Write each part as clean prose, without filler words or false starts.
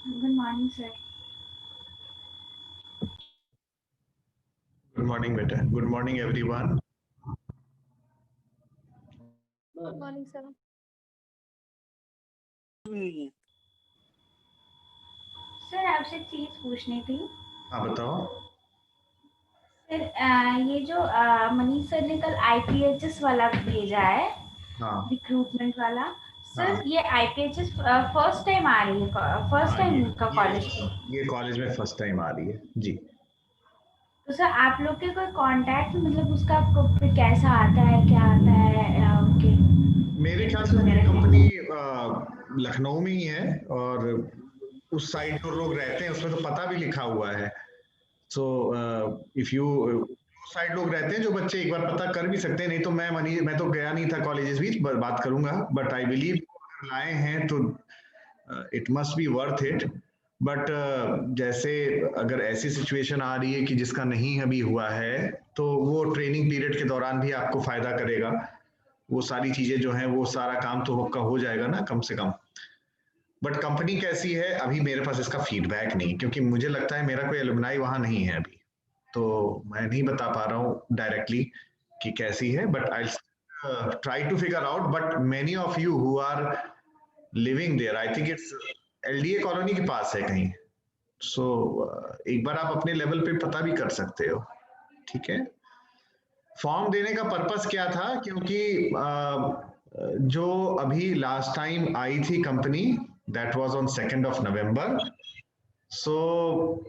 Good morning, sir. Good morning, beta. Good morning, everyone. Good morning, sir. Sir आपसे एक चीज पूछनी थी। हाँ बताओ। सर ये जो मनीष सर ने कल IPHS वाला भेजा है, हाँ रिक्रूटमेंट वाला, हाँ सर ये IPHS फर्स्ट टाइम आ रही है, फर्स्ट हाँ टाइम का कॉलेज की। ये कॉलेज में फर्स्ट टाइम आ रही है जी। तो सर आप लोग के कोई कांटेक्ट, मतलब उसका आपको फिर कैसा आता है, क्या आता है, ओके मेरे ख्याल फीस से उनकी वगैरह क्या? कंपनी लखनऊ में ही है और उस साइड जो लोग रहते हैं उसमें तो पता भी लिखा हुआ है। सो इफ यू साइड लोग रहते हैं जो बच्चे एक बार पता कर भी सकते हैं, नहीं तो मैं तो गया नहीं था कॉलेजेस बीच, बात करूंगा, बट आई बिलीव अगर लाए हैं तो it must be worth it. But जैसे अगर ऐसी सिचुएशन आ रही है कि जिसका नहीं अभी हुआ है तो वो ट्रेनिंग पीरियड के दौरान भी आपको फायदा करेगा। वो सारी चीजें जो हैं वो सारा काम तो आपका हो जाएगा ना कम से कम। बट कंपनी कैसी है अभी मेरे पास इसका फीडबैक नहीं, क्योंकि मुझे लगता है मेरा कोई एलुमनाई वहां नहीं है अभी, तो मैं नहीं बता पा रहा हूँ डायरेक्टली कि कैसी है। But I try to figure out, but many of you who are living there, I think it's LDA colony के पास है कहीं। सो एक बार आप अपने लेवल पे पता भी कर सकते हो। ठीक है। फॉर्म देने का पर्पस क्या था, क्योंकि जो अभी लास्ट टाइम आई थी company, that was on 2nd of November. So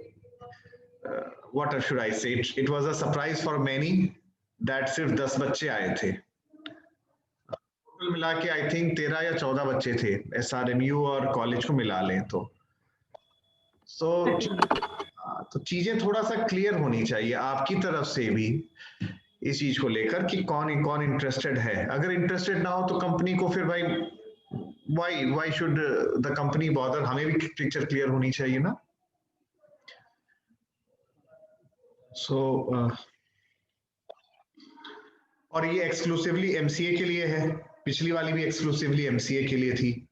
what should I say, it was a surprise for many that सिर्फ 10 बच्चे आए थे। टोटल मिला के आई थिंक 13 या 14 बच्चे थे, SRMU और कॉलेज को मिला लें तो। सो तो चीजें थोड़ा सा क्लियर होनी चाहिए आपकी तरफ से भी इस चीज को लेकर कि कौन कौन इंटरेस्टेड है। अगर इंटरेस्टेड ना हो तो कंपनी को फिर भाई why should the company bother, हमें भी पिक्चर क्लियर होनी चाहिए ना। सो और ये एक्सक्लूसिवली MCA के लिए है, पिछली वाली भी एक्सक्लूसिवली MCA के लिए थी।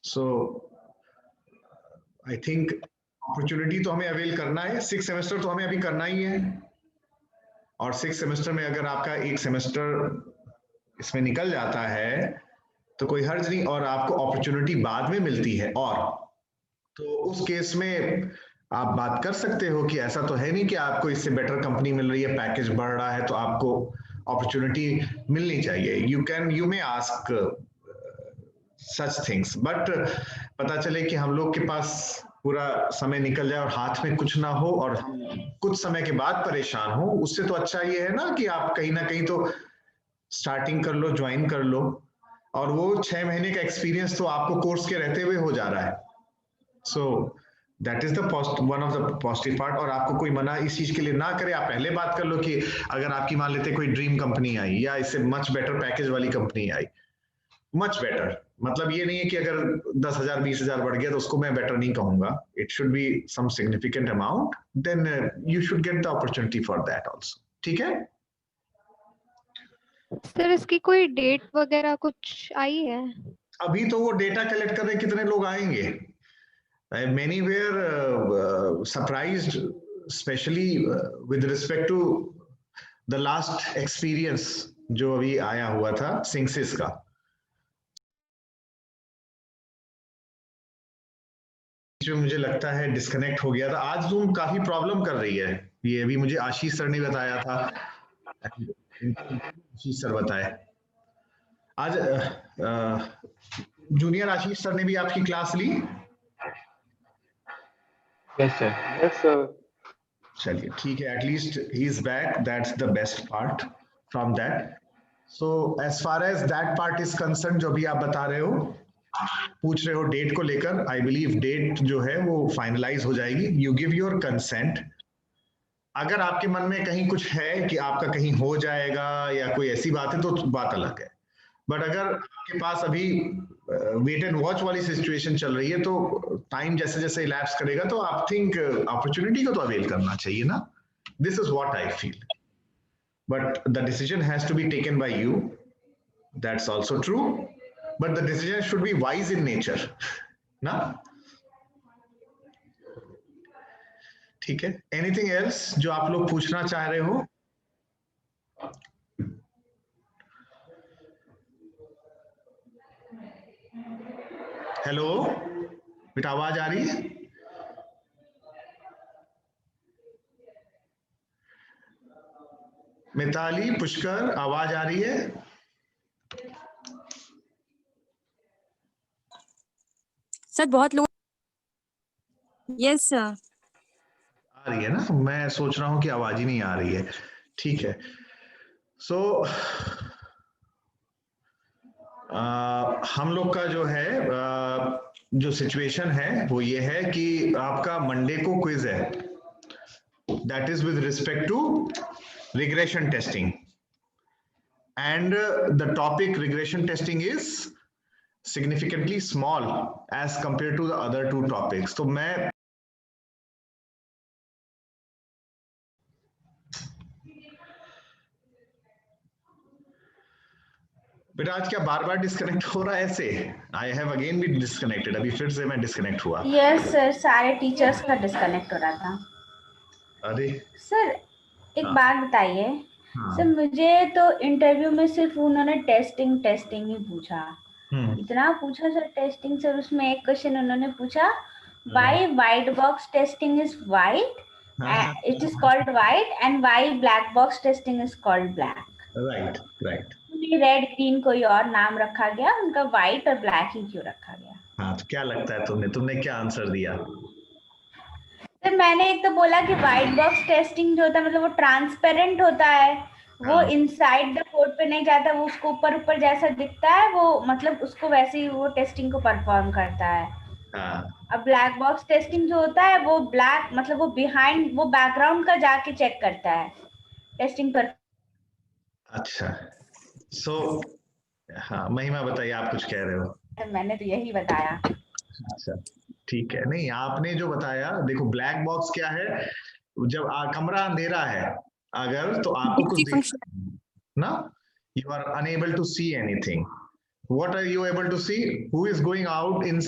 सो आई थिंक अपॉर्चुनिटी तो हमें अवेल करना है, 6 सेमेस्टर तो हमें अभी करना ही है, और 6 सेमेस्टर में अगर आपका एक सेमेस्टर इसमें निकल जाता है तो कोई हर्ज नहीं, और आपको अपॉर्चुनिटी बाद में मिलती है, और तो उस केस में आप बात कर सकते हो कि ऐसा तो है नहीं कि आपको इससे बेटर कंपनी मिल रही है, पैकेज बढ़ रहा है तो आपको अपॉर्चुनिटी मिलनी चाहिए। You may ask such things, but पता चले कि हम लोग के पास पूरा समय निकल जाए और हाथ में कुछ ना हो और हम कुछ समय के बाद परेशान हो, उससे तो अच्छा ये है ना कि आप कहीं ना कहीं तो स्टार्टिंग कर लो, ज्वाइन कर लो, और वो 6 महीने का एक्सपीरियंस तो आपको कोर्स के रहते हुए हो जा रहा है। So that is the one of the positive part, और आपको कोई मना इस चीज के लिए ना करे। आप पहले बात कर लो कि अगर आपकी मान लेते कोई ड्रीम कंपनी आई या इससे मच बेटर पैकेज वाली कंपनी आई, मच बेटर, मतलब ये नहीं है कि अगर 10,000 20,000 बढ़ गया तो उसको मैं बेटर नहीं कहूंगा, it should be some significant amount, then you should get the opportunity for that also. ठीक है। सर इसकी कोई डेट वगैरह कुछ आई है? अभी तो वो डेटा कलेक्ट करने कितने लोग आएंगे, many were surprised, especially with respect to the last experience जो अभी आया हुआ था सिंगसिस का। जो मुझे लगता है डिस्कनेक्ट हो गया था, आज जूम काफी प्रॉब्लम कर रही है, ये अभी मुझे आशीष सर ने बताया था, आशीष सर बताए आज। जूनियर आशीष सर ने भी आपकी क्लास ली? Yes, sir. Yes, sir. चलिए ठीक है, at least he is back, that's the best part from that. So as far as that part is concern, जो भी आप बता रहे हो, पूछ रहे हो डेट को लेकर, आई बिलीव डेट जो है वो फाइनलाइज हो जाएगी, यू गिव योर कंसेंट। अगर आपके मन में कहीं कुछ है कि आपका कहीं हो जाएगा या कोई ऐसी बात है तो बात अलग है, बट अगर आपके पास अभी वेट एंड वॉच वाली सिचुएशन चल रही है तो टाइम जैसे जैसे इलैप्स करेगा तो आप थिंक अपॉर्चुनिटी को तो अवेल करना चाहिए ना। This is what I feel, but the decision has to be taken by you, that's also true, but the decision should be wise in nature ना। ठीक है, एनीथिंग एल्स जो आप लोग पूछना चाह रहे हो? हेलो बेटा, आवाज आ रही है? मिताली, पुष्कर, आवाज आ रही है? सर बहुत लोग। Yes sir. आ रही है ना? मैं सोच रहा हूं कि आवाज ही नहीं आ रही है। ठीक है, सो हम लोग का जो है जो सिचुएशन है वो ये है कि आपका मंडे को क्विज है, that is with respect to regression testing, and the topic regression testing is significantly small as compared to the other two topics. तो मैं बेटा आज क्या बार बार डिस्कनेक्ट हो रहा है ऐसे? I have again be disconnected, अभी फिर से मैं डिस्कनेक्ट हुआ। यस सर, सारे टीचर्स का डिस्कनेक्ट हो रहा था। अरे सर एक बात बताइए। हाँ। सर मुझे तो इंटरव्यू में सिर्फ उन्होंने टेस्टिंग ही पूछा, इतना पूछा सर टेस्टिंग। सर उसमें एक क्वेश्चन उन्होंने पूछा, why white box testing is white, it is called white, and why black box testing is called black. Right right. Red green कोई और नाम रखा गया, उनका व्हाइट और ब्लैक ही क्यों रखा गया? हाँ, तो क्या लगता है तुमने क्या आंसर दिया? सर मैंने एक तो बोला कि व्हाइट बॉक्स टेस्टिंग जो होता है मतलब वो ट्रांसपेरेंट होता है, वो इनसाइड द कोड पे नहीं जाता, वो उसको ऊपर ऊपर जैसा दिखता है, वो मतलब उसको वैसे ही वो टेस्टिंग को परफॉर्म करता है। अब ब्लैक बॉक्स टेस्टिंग जो होता है वो ब्लैक मतलब वो बिहाइंड वो बैकग्राउंड का जाके चेक करता है टेस्टिंग पर। अच्छा, सो हाँ महिमा बताइए, आप कुछ कह रहे हो? मैंने तो यही बताया। अच्छा ठीक है, नहीं आपने जो बताया, देखो ब्लैक बॉक्स क्या है, जब कमरा अंधेरा है अगर तो आपको कुछ ना, you are unable to see anything. What are you able to see? Who is going out in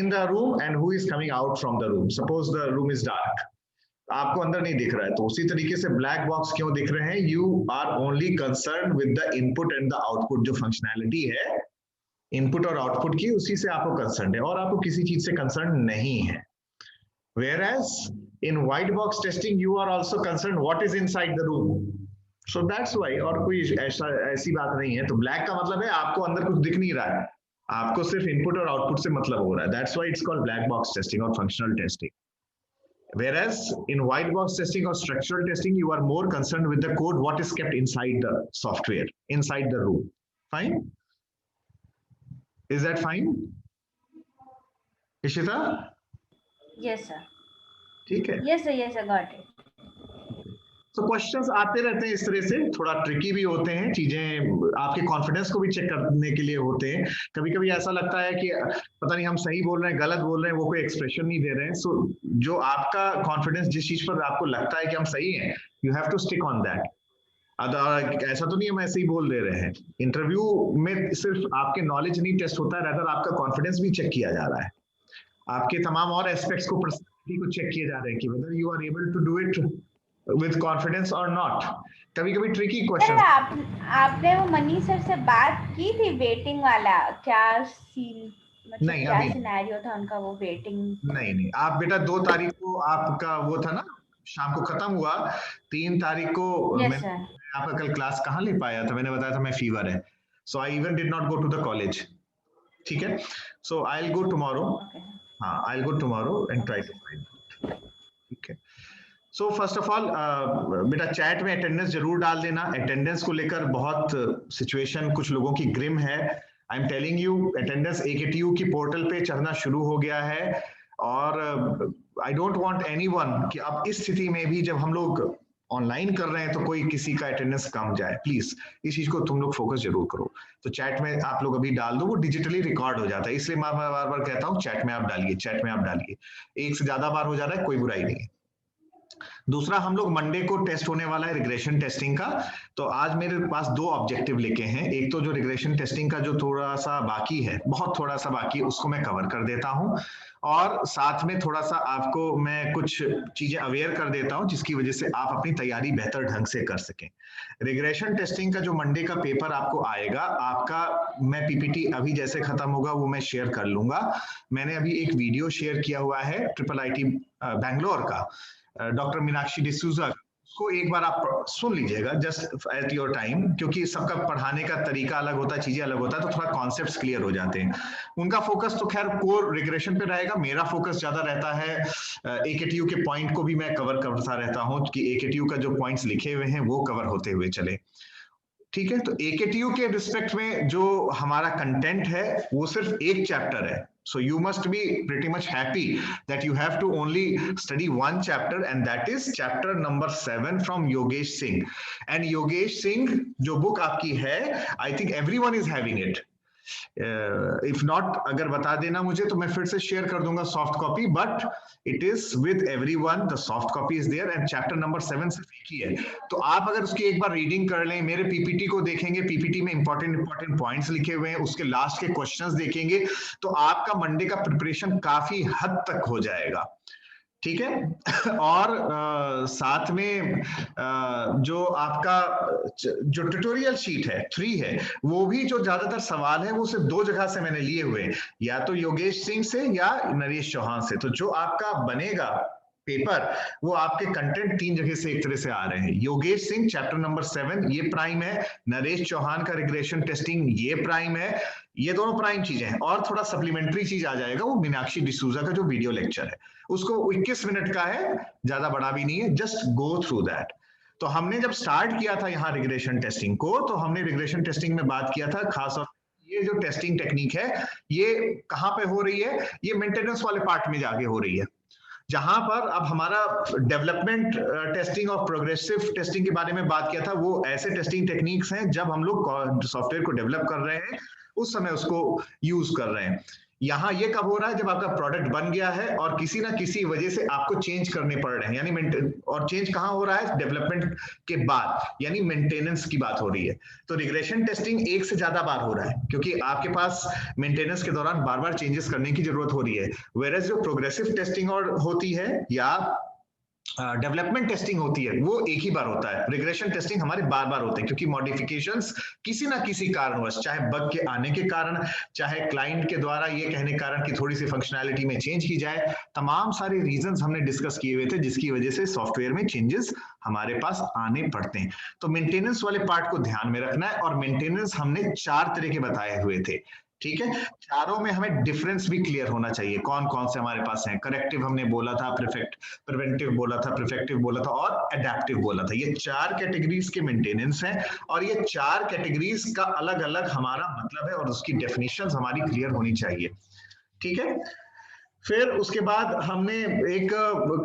the room and who is coming out from the room? Suppose the room is dark. आपको अंदर नहीं दिख रहा है, तो उसी तरीके से ब्लैक बॉक्स क्यों दिख रहे हैं? You are only concern with the input and the output, जो फंक्शनैलिटी है इनपुट और आउटपुट की, उसी से आपको कंसर्न है और आपको किसी चीज से कंसर्न नहीं है। Whereas in white box testing you are also concerned what is inside the room. So that's why, और कोई ऐसी बात नहीं है। तो ब्लैक का मतलब है आपको अंदर कुछ दिख नहीं रहा है, आपको सिर्फ इनपुट और आउटपुट से मतलब हो रहा है। That's why it's called black box testing or functional testing. Whereas in white box testing or structural testing, you are more concerned with the code, what is kept inside the software, inside the room. Fine? Is that fine? Ishita? Yes sir. ठीक है। Yes sir, yes sir, got it. तो questions आते रहते हैं इस तरह से, थोड़ा ट्रिकी भी होते हैं चीजें, आपके कॉन्फिडेंस को भी चेक करने के लिए होते हैं। कभी कभी ऐसा लगता है कि पता नहीं हम सही बोल रहे हैं गलत बोल रहे हैं, वो कोई एक्सप्रेशन नहीं दे रहे हैं। सो जो आपका कॉन्फिडेंस जिस चीज पर आपको लगता है कि हम सही हैं, you have to stick on that. ऐसा तो नहीं हम ऐसे ही बोल दे रहे हैं। इंटरव्यू में सिर्फ आपके नॉलेज नहीं टेस्ट होता है, rather आपका कॉन्फिडेंस भी चेक किया जा रहा है, आपके तमाम और एस्पेक्ट्स को, पर्सनैलिटी को चेक किए जा रहे हैं कि whether you are able to do it with confidence or not. कभी कभी ट्रिकी क्वेश्चन। आपने वो मनी सर से बात की थी वेटिंग वाला, क्या सीन मतलब नहीं, क्या अभी सिनेरियो था उनका वो वेटिंग? नहीं, आप बेटा 2 तारीख को आपका वो था ना, शाम को खत्म हुआ। 3 तारीख को मैंने आपका कल क्लास कहाँ ले पाया था, मैंने बताया था मैं फीवर है, so I even did not go to the college. ठीक है, so I will go tomorrow. हाँ, I will go tomorrow and try to find. ठीक है, सो फर्स्ट ऑफ ऑल बेटा चैट में अटेंडेंस जरूर डाल देना। अटेंडेंस को लेकर बहुत सिचुएशन कुछ लोगों की ग्रिम है। I am telling you, attendance AKTU की पोर्टल पे चढ़ना शुरू हो गया है और आई डोंट वांट एनीवन कि अब इस स्थिति में भी जब हम लोग ऑनलाइन कर रहे हैं तो कोई किसी का अटेंडेंस कम जाए। प्लीज इस चीज को तुम लोग फोकस जरूर करो। तो चैट में आप लोग अभी डाल दो, वो डिजिटली रिकॉर्ड हो जाता है, इसलिए मैं बार बार कहता हूँ चैट में आप डालिए, चैट में आप डालिए। एक से ज्यादा बार हो जा रहा है, कोई बुराई नहीं है। दूसरा, हम लोग मंडे को टेस्ट होने वाला है रिग्रेशन टेस्टिंग का। तो आज मेरे पास 2 ऑब्जेक्टिव लेके हैं। एक तो जो रिग्रेशन टेस्टिंग का जो थोड़ा सा बाकी है, बहुत थोड़ा सा बाकी है, उसको मैं कवर कर देता हूं, और साथ में थोड़ा सा आपको मैं कुछ चीजें अवेयर कर देता हूं जिसकी वजह से आप अपनी तैयारी बेहतर ढंग से कर सकें। रिग्रेशन टेस्टिंग का जो मंडे का पेपर आपको आएगा, आपका मैं पीपीटी अभी जैसे खत्म होगा वो मैं शेयर कर लूंगा। मैंने अभी एक वीडियो शेयर किया हुआ है IIIT बैंगलोर का, डॉक्टर मीनाक्षी डिसूजा, उसको एक बार आप सुन लीजिएगा जस्ट एट योर टाइम, क्योंकि सबका पढ़ाने का तरीका अलग होता है, चीजें अलग होता है, तो थोड़ा कॉन्सेप्ट्स क्लियर हो जाते हैं। उनका फोकस तो खैर कोर रिग्रेशन पे रहेगा, मेरा फोकस ज्यादा रहता है AKTU के पॉइंट को भी मैं कवर करता रहता हूं कि AKTU का जो पॉइंट्स लिखे हुए हैं वो कवर होते हुए चले। ठीक है, तो AKTU के रिस्पेक्ट में जो हमारा कंटेंट है वो सिर्फ एक चैप्टर है। So you must be pretty much happy that you have to only study one chapter, and that is chapter number 7 from Yogesh Singh. And Yogesh Singh जो book आपकी है, I think everyone is having it. If not, अगर बता देना मुझे तो मैं फिर से शेयर कर दूंगा soft copy, but it is with everyone, the soft copy is there, and chapter number 7 सिर्फ एक ही है। तो आप अगर उसकी एक बार रीडिंग कर लें, मेरे पीपीटी को देखेंगे, पीपीटी में इंपॉर्टेंट पॉइंट्स लिखे हुए हैं, उसके लास्ट के क्वेश्चंस देखेंगे, तो आपका मंडे का प्रिपरेशन काफी हद तक हो जाएगा। ठीक है, और साथ में जो आपका जो ट्यूटोरियल शीट है 3 है, वो भी जो ज्यादातर सवाल है वो सिर्फ 2 जगह से मैंने लिए हुए हैं, या तो योगेश सिंह से या नरेश चौहान से। तो जो आपका बनेगा पेपर, वो आपके कंटेंट 3 जगह से एक तरह से आ रहे हैं। योगेश सिंह चैप्टर नंबर 7 ये प्राइम है, नरेश चौहान का रिग्रेशन टेस्टिंग ये प्राइम है, ये दोनों प्राइम चीजें हैं। और थोड़ा सप्लीमेंट्री चीज आ जाएगा, वो मीनाक्षी डिसूजा का जो वीडियो लेक्चर है, उसको 21 मिनट का है, ज्यादा बड़ा भी नहीं है, जस्ट गो थ्रू दैट। तो हमने जब स्टार्ट किया था यहाँ रिग्रेशन टेस्टिंग को, तो हमने रिग्रेशन टेस्टिंग में बात किया था खास और ये जो टेस्टिंग टेक्निक है ये कहाँ पे हो रही है, ये मेंटेनेंस वाले पार्ट में जाके हो रही है, जहां पर अब हमारा डेवलपमेंट टेस्टिंग और प्रोग्रेसिव टेस्टिंग के बारे में बात किया था। वो ऐसे टेस्टिंग टेक्निक्स हैं जब हम लोग सॉफ्टवेयर को डेवलप कर रहे हैं उस समय उसको यूज कर रहे हैं। यहाँ ये कब हो रहा है, जब आपका प्रोडक्ट बन गया है और किसी ना किसी वजह से आपको चेंज करने पड़ रहे हैं, यानी और चेंज कहाँ हो रहा है, डेवलपमेंट के बाद, यानी मेंटेनेंस की बात हो रही है। तो रिग्रेशन टेस्टिंग एक से ज्यादा बार हो रहा है क्योंकि आपके पास मेंटेनेंस के दौरान बार बार चेंजेस करने की जरूरत हो रही है। वेरएज जो प्रोग्रेसिव टेस्टिंग और होती है या डेवलपमेंट टेस्टिंग होती है वो एक ही बार होता है। रिग्रेशन टेस्टिंग हमारे बार बार होते हैं क्योंकि मॉडिफिकेशंस किसी ना किसी कारणवश, चाहे बग के आने के कारण, चाहे क्लाइंट के द्वारा ये कहने के कारण कि थोड़ी सी फंक्शनैलिटी में चेंज की जाए, तमाम सारे रीजंस हमने डिस्कस किए हुए थे जिसकी वजह से सॉफ्टवेयर में चेंजेस हमारे पास आने पड़ते हैं। तो मेंटेनेंस वाले पार्ट को ध्यान में रखना है, और मेंटेनेंस हमने 4 तरह के बताए हुए थे। ठीक है, चारों में हमें डिफरेंस भी क्लियर होना चाहिए, कौन कौन से हमारे पास हैं। करेक्टिव हमने बोला था, प्रिवेंटिव बोला था, प्रिफेक्टिव बोला था, और एडेप्टिव बोला था। ये 4 कैटेगरीज के मेंटेनेंस हैं, और ये 4 कैटेगरीज का अलग अलग हमारा मतलब है और उसकी डेफिनेशंस हमारी क्लियर होनी चाहिए। ठीक है, फिर उसके बाद हमने एक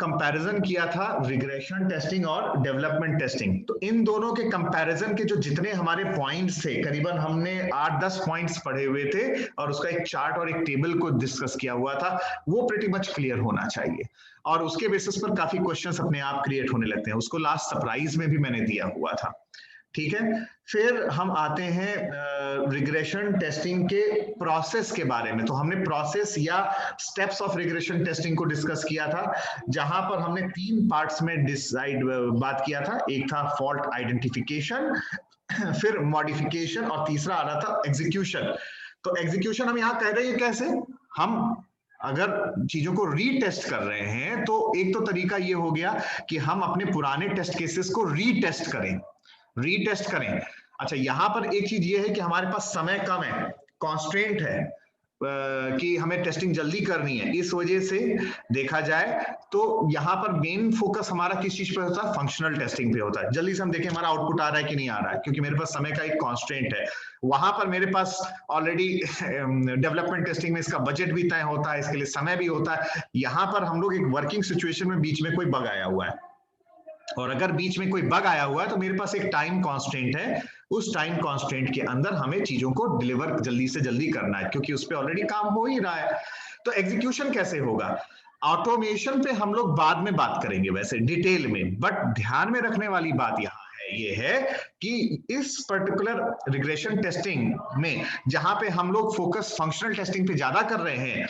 कंपैरिजन किया था रिग्रेशन टेस्टिंग और डेवलपमेंट टेस्टिंग। तो इन दोनों के कंपैरिजन के जो जितने हमारे पॉइंट्स थे, करीबन हमने 8-10 पॉइंट्स पढ़े हुए थे और उसका एक चार्ट और एक टेबल को डिस्कस किया हुआ था, वो प्रीटी मच क्लियर होना चाहिए, और उसके बेसिस पर काफी क्वेश्चंस अपने आप क्रिएट होने लगते हैं। उसको लास्ट सरप्राइज में भी मैंने दिया हुआ था। ठीक है, फिर हम आते हैं रिग्रेशन टेस्टिंग के प्रोसेस के बारे में। तो हमने प्रोसेस या स्टेप्स ऑफ रिग्रेशन टेस्टिंग को डिस्कस किया था, जहां पर हमने 3 पार्ट्स में बात किया था। एक था फॉल्ट आइडेंटिफिकेशन, फिर मॉडिफिकेशन, और तीसरा आ रहा था एग्जीक्यूशन। तो एग्जीक्यूशन हम यहाँ कह रहे हैं कैसे, हम अगर चीजों को रीटेस्ट कर रहे हैं तो एक तो तरीका ये हो गया कि हम अपने पुराने टेस्ट केसेस को रीटेस्ट करें। अच्छा, यहां पर एक चीज ये है कि हमारे पास समय कम है, कॉन्स्ट्रेंट है कि हमें टेस्टिंग जल्दी करनी है। इस वजह से देखा जाए तो यहाँ पर मेन फोकस हमारा किस चीज पे होता है, फंक्शनल टेस्टिंग पे होता है। जल्दी से हम देखें हमारा आउटपुट आ रहा है कि नहीं आ रहा है, क्योंकि मेरे पास समय का एक कॉन्स्ट्रेंट है। वहां पर मेरे पास ऑलरेडी डेवलपमेंट टेस्टिंग में इसका बजट भी तय होता है, इसके लिए समय भी होता है। यहाँ पर हम लोग एक वर्किंग सिचुएशन में बीच में कोई बग आया हुआ है, और अगर बीच में कोई बग आया हुआ है तो मेरे पास एक टाइम कांस्टेंट है। उस टाइम कांस्टेंट के अंदर हमें चीजों को डिलीवर जल्दी से जल्दी करना है, क्योंकि उस पर ऑलरेडी काम हो ही रहा है। तो एग्जीक्यूशन कैसे होगा, ऑटोमेशन पे हम लोग बाद में बात करेंगे वैसे डिटेल में, बट ध्यान में रखने वाली बात यहाँ है ये है कि इस पर्टिकुलर रिग्रेशन टेस्टिंग में जहां पे हम लोग फोकस फंक्शनल टेस्टिंग पे ज्यादा कर रहे हैं,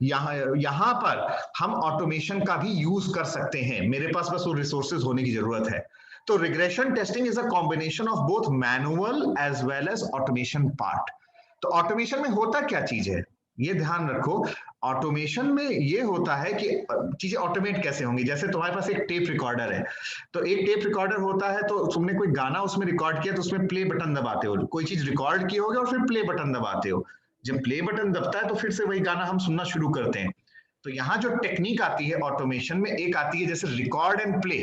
यहां पर हम ऑटोमेशन का भी यूज कर सकते हैं। मेरे पास बस वो रिसोर्सेज होने की जरूरत है। तो regression testing is a combination of both manual as well as automation part. तो ऑटोमेशन में होता क्या चीज है ये ध्यान रखो। ऑटोमेशन में ये होता है कि चीजें ऑटोमेट कैसे होंगी। जैसे तुम्हारे पास एक टेप रिकॉर्डर है, तो एक टेप रिकॉर्डर होता है, तो तुमने कोई गाना उसमें रिकॉर्ड किया तो उसमें प्ले बटन दबाते हो, कोई चीज रिकॉर्ड की होगी और फिर प्ले बटन दबाते हो। जब प्ले बटन दबता है तो फिर से वही गाना हम सुनना शुरू करते हैं। तो यहाँ जो टेक्निक आती है ऑटोमेशन में, एक आती है जैसे record and play.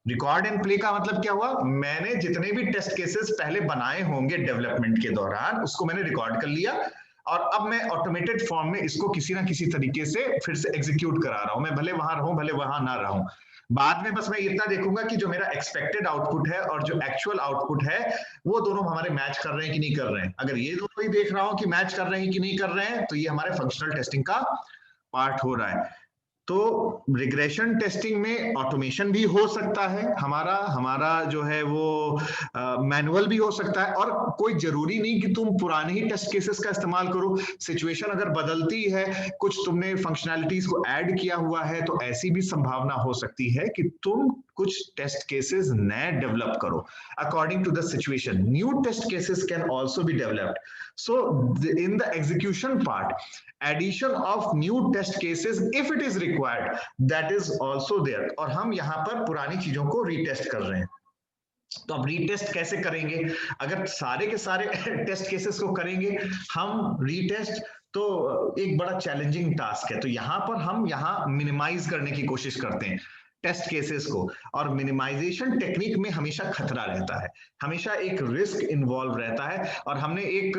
Record and play का मतलब क्या हुआ, मैंने जितने भी टेस्ट केसेस पहले बनाए होंगे डेवलपमेंट के दौरान उसको मैंने रिकॉर्ड कर लिया, और अब मैं ऑटोमेटेड फॉर्म में इसको किसी ना किसी तरीके से फिर से एग्जीक्यूट करा रहा हूं। मैं भले वहां रहूं भले वहां ना रहूं, बाद में बस मैं इतना देखूंगा कि जो मेरा एक्सपेक्टेड आउटपुट है और जो एक्चुअल आउटपुट है वो दोनों हमारे मैच कर रहे हैं कि नहीं कर रहे हैं। अगर ये दोनों ही देख रहा हूं कि मैच कर रहे हैं कि नहीं कर रहे हैं, तो ये हमारे फंक्शनल टेस्टिंग का पार्ट हो रहा है। तो रिग्रेशन टेस्टिंग में ऑटोमेशन भी हो सकता है, हमारा जो है वो मैनुअल भी हो सकता है, और कोई जरूरी नहीं कि तुम पुराने ही टेस्ट केसेस का इस्तेमाल करो। सिचुएशन अगर बदलती है, कुछ तुमने फंक्शनैलिटीज को ऐड किया हुआ है, तो ऐसी भी संभावना हो सकती है कि तुम कुछ टेस्ट केसेस नए डेवलप करो according to the situation. New test cases can also be developed. So in the execution part, addition of new test cases if it is required, that is also there। और हम यहाँ पर पुरानी चीजों को retest कर रहे हैं। तो अब रीटेस्ट कैसे करेंगे? अगर सारे के सारे टेस्ट केसेस को करेंगे हम रीटेस्ट, तो एक बड़ा चैलेंजिंग टास्क है। तो यहाँ पर हम यहाँ मिनिमाइज करने की कोशिश करते हैं टेस्ट केसेस को, और मिनिमाइजेशन टेक्निक में हमेशा खतरा रहता है, हमेशा एक रिस्क इन्वॉल्व रहता है। और हमने एक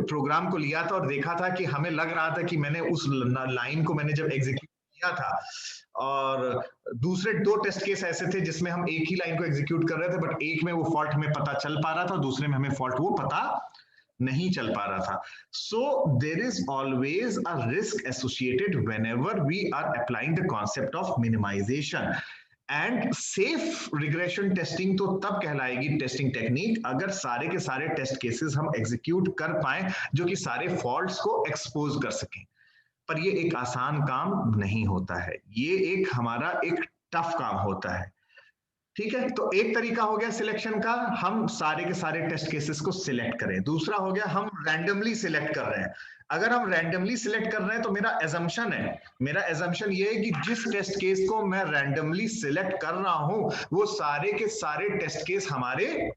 प्रोग्राम को लिया था और देखा था कि हमें लग रहा था कि मैंने उस लाइन को मैंने जब एग्जीक्यूट किया था, और दूसरे दो टेस्ट केस ऐसे थे जिसमें हम एक ही लाइन को एग्जीक्यूट कर रहे थे, बट एक में वो फॉल्ट हमें पता चल पा रहा था, दूसरे में हमें फॉल्ट वो पता नहीं चल पा रहा था। So there is always a risk associated whenever we are applying the concept of minimization. And safe regression testing तो तब कहलाएगी टेस्टिंग टेक्निक अगर सारे के सारे टेस्ट केसेस हम एग्जीक्यूट कर पाए जो कि सारे फॉल्ट्स को एक्सपोज कर सकें। पर ये एक आसान काम नहीं होता है, ये एक हमारा एक टफ काम होता है। ठीक है, तो एक तरीका हो गया सिलेक्शन का, हम सारे के सारे टेस्ट केसेस को सिलेक्ट करें। दूसरा हो गया हम रैंडमली सिलेक्ट कर रहे हैं। अगर हम रैंडमली सिलेक्ट कर रहे हैं तो मेरा एजम्पशन ये है कि जिस टेस्ट केस को मैं रैंडमली सिलेक्ट कर रहा हूं वो सारे के सारे टेस्ट केस हमारे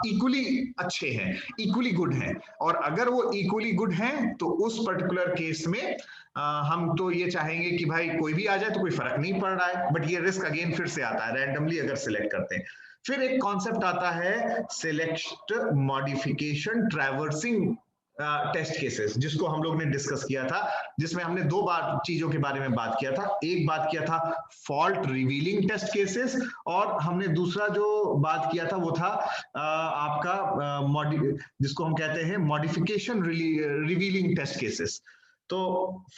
इक्वली अच्छे हैं, इक्वली गुड हैं। और अगर वो इक्वली गुड हैं तो उस पर्टिकुलर केस में हम तो ये चाहेंगे कि भाई कोई भी आ जाए तो कोई फर्क नहीं पड़ रहा है। बट ये रिस्क अगेन फिर से आता है रैंडमली अगर सिलेक्ट करते हैं। फिर एक कॉन्सेप्ट आता है select modification traversing test cases, जिसको हम लोग ने डिस्कस किया था, जिसमें हमने दो बार चीजों के बारे में बात किया था। एक बात किया था फॉल्ट रिवीलिंग टेस्ट केसेस, और हमने दूसरा जो बात किया था वो था आपका जिसको हम कहते हैं मॉडिफिकेशन रिवीलिंग टेस्ट केसेस। तो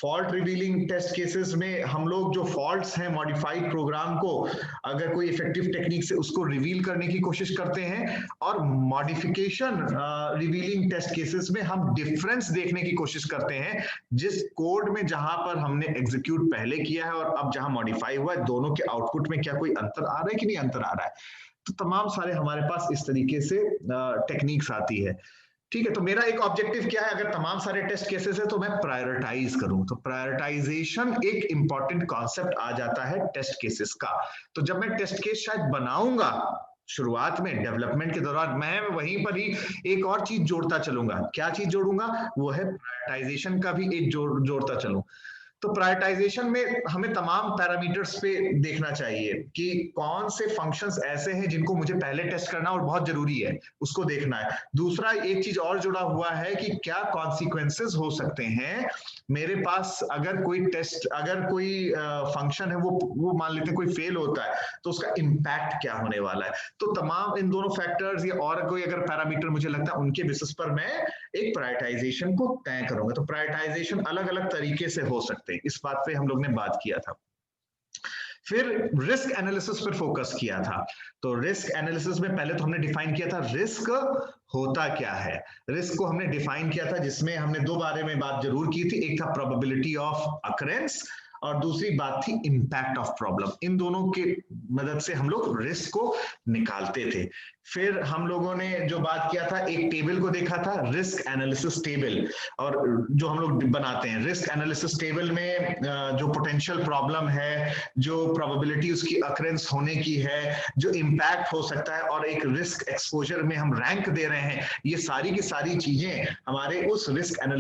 फॉल्ट रिवीलिंग टेस्ट केसेस में हम लोग जो फॉल्ट्स हैं मॉडिफाइड प्रोग्राम को अगर कोई इफेक्टिव टेक्निक से उसको रिवील करने की कोशिश करते हैं, और मॉडिफिकेशन रिवीलिंग टेस्ट केसेस में हम डिफरेंस देखने की कोशिश करते हैं जिस कोड में जहां पर हमने एग्जीक्यूट पहले किया है और अब जहां मॉडिफाई हुआ है, दोनों के आउटपुट में क्या कोई अंतर आ रहा है कि नहीं अंतर आ रहा है। तो तमाम सारे हमारे पास इस तरीके से टेक्निक्स आती है। ठीक है, तो मेरा एक ऑब्जेक्टिव क्या है, अगर तमाम सारे टेस्ट केसेस है तो मैं प्रायोरिटाइज करूं। तो प्रायोरिटाइजेशन एक इंपॉर्टेंट कॉन्सेप्ट आ जाता है टेस्ट केसेस का। तो जब मैं टेस्ट केस शायद बनाऊंगा शुरुआत में डेवलपमेंट के दौरान, मैं वहीं पर ही एक और चीज जोड़ता चलूंगा। क्या चीज जोड़ूंगा? वो है प्रायोरिटाइजेशन का भी एक जोड़ता चलूं। तो प्रायोरिटाइजेशन में हमें तमाम पैरामीटर्स पे देखना चाहिए कि कौन से फंक्शंस ऐसे हैं जिनको मुझे पहले टेस्ट करना और बहुत जरूरी है, उसको देखना है। दूसरा एक चीज और जुड़ा हुआ है कि क्या कॉन्सिक्वेंसेस हो सकते हैं मेरे पास अगर कोई फंक्शन है वो मान लेते हैं कोई फेल होता है तो उसका इम्पैक्ट क्या होने वाला है। तो तमाम इन दोनों फैक्टर्स या और कोई अगर पैरामीटर मुझे लगता है उनके बेसिस पर मैं एक प्रायोरिटाइजेशन को तय करूंगा। तो प्रायोरिटाइजेशन अलग अलग तरीके से हो सकते हैं, इस बात पे हम लोग ने बात किया था। फिर रिस्क एनालिसिस पर फोकस किया था। तो रिस्क एनालिसिस में पहले तो हमने डिफाइन किया था रिस्क होता क्या है। रिस्क को हमने डिफाइन किया था, जिसमें हमने दो बारे में बात जरूर की थी, एक था प्रोबेबिलिटी ऑफ अकरेंस और दूसरी बात थी इंपैक्ट ऑफ प्रॉब्लम। इन दोनों की मदद से हम लोग रिस्क को निकालते थे। फिर हम लोगों ने जो बात किया था, एक टेबल को देखा था, रिस्क एनालिसिस टेबल, और जो हम लोग बनाते हैं रिस्क एनालिसिस टेबल में जो पोटेंशियल प्रॉब्लम है, जो प्रोबेबिलिटी उसकी अकरेंस होने की है, जो इंपैक्ट हो सकता है, और एक रिस्क एक्सपोजर में हम रैंक दे रहे हैं, ये सारी की सारी चीजें हमारे उस रिस्क एनालिसिस